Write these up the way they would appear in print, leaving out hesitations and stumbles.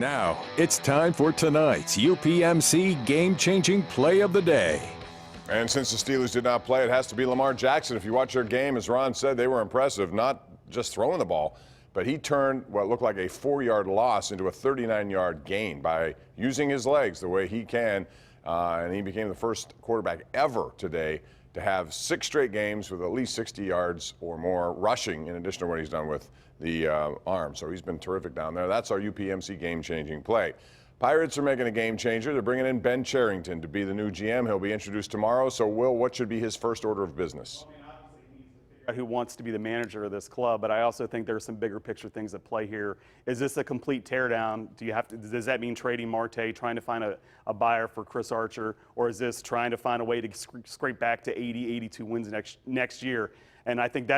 Now, it's time for tonight's UPMC game-changing play of the day. And since the Steelers did not play, it has to be Lamar Jackson. If you watch their game, as Ron said, they were impressive, not just throwing the ball, but he turned what looked like a 4-yard loss into a 39-yard gain by using his legs the way he can. And he became the first quarterback ever today to have 6 straight games with at least 60 yards or more rushing, in addition to what he's done with the arm. So he's been terrific down there. That's our UPMC game-changing play. Pirates are making a game changer. They're bringing in Ben Cherington to be the new GM. He'll be introduced tomorrow. So, Will, what should be his first order of business? Obviously, he needs to figure out who wants to be the manager of this club, but I also think there are some bigger picture things at play here. Is this a complete teardown? Does that mean trading Marte, trying to find a buyer for Chris Archer, or is this trying to find a way to scrape back to 80, 82 wins next year? And I think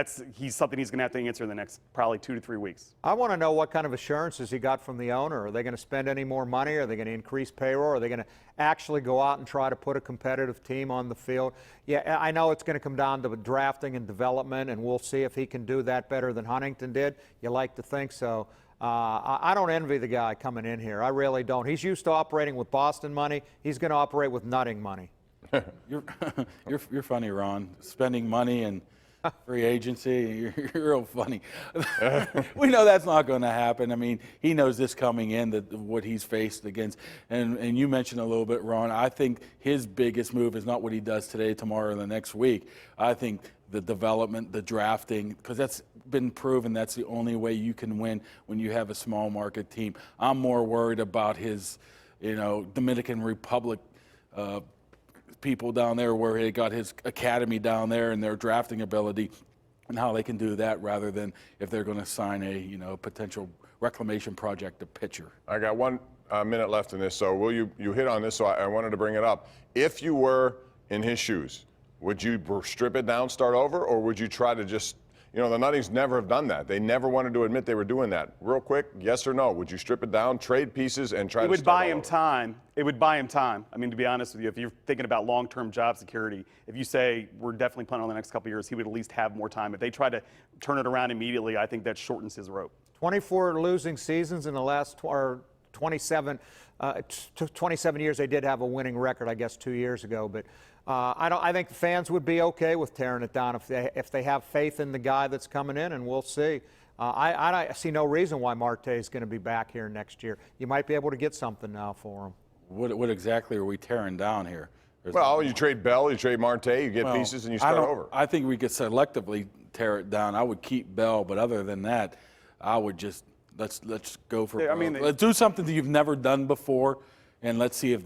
something he's going to have to answer in the next probably 2 to 3 weeks. I want to know what kind of assurances he got from the owner. Are they going to spend any more money? Are they going to increase payroll? Are they going to actually go out and try to put a competitive team on the field? Yeah, I know it's going to come down to drafting and development, and we'll see if he can do that better than Huntington did. You like to think so. I don't envy the guy coming in here. I really don't. He's used to operating with Boston money. He's going to operate with nutting money. You're funny, Ron. Spending money and free agency, you're real funny. We know that's not going to happen. I mean, he knows this coming in, what he's faced against. And you mentioned a little bit, Ron, I think his biggest move is not what he does today, tomorrow, or the next week. I think the development, the drafting, because that's been proven that's the only way you can win when you have a small market team. I'm more worried about his, Dominican Republic people down there where he got his academy down there and their drafting ability and how they can do that rather than if they're going to sign a potential reclamation project a pitcher. I got 1 minute left in this, so Will, you hit on this, so I wanted to bring it up. If you were in his shoes, would you strip it down, start over, or would you try to just, the Nuttings never have done that. They never wanted to admit they were doing that. Real quick, yes or no? Would you strip it down, trade pieces, and try to start over? It would buy him time. It would buy him time. I mean, to be honest with you, if you're thinking about long-term job security, if you say we're definitely planning on the next couple of years, he would at least have more time. If they try to turn it around immediately, I think that shortens his rope. 24 losing seasons in the last 27 years. They did have a winning record, I guess, 2 years ago, but I think the fans would be okay with tearing it down if they have faith in the guy that's coming in, and we'll see. I see no reason why Marte is going to be back here next year. You might be able to get something now for him. What exactly are we tearing down here? You trade Bell, you trade Marte, you get pieces, and you start over. I think we could selectively tear it down. I would keep Bell, but other than that, I would just let's go for. Let's do something that you've never done before, and let's see if.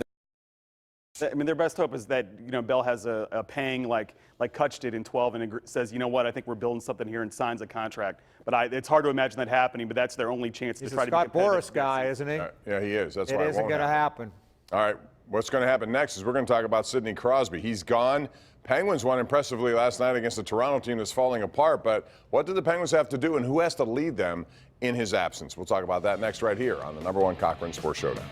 Their best hope is that Bell has a paying like Kutch did in 12 and says, you know what, I think we're building something here and signs a contract. But it's hard to imagine that happening. But that's their only chance to try to be competitive. He's a Scott Boras guy, isn't he? Yeah, he is. That's why it isn't going to happen. All right, what's going to happen next is we're going to talk about Sidney Crosby. He's gone. Penguins won impressively last night against the Toronto team that's falling apart. But what do the Penguins have to do, and who has to lead them in his absence? We'll talk about that next right here on the #1 Cochran Sports Showdown.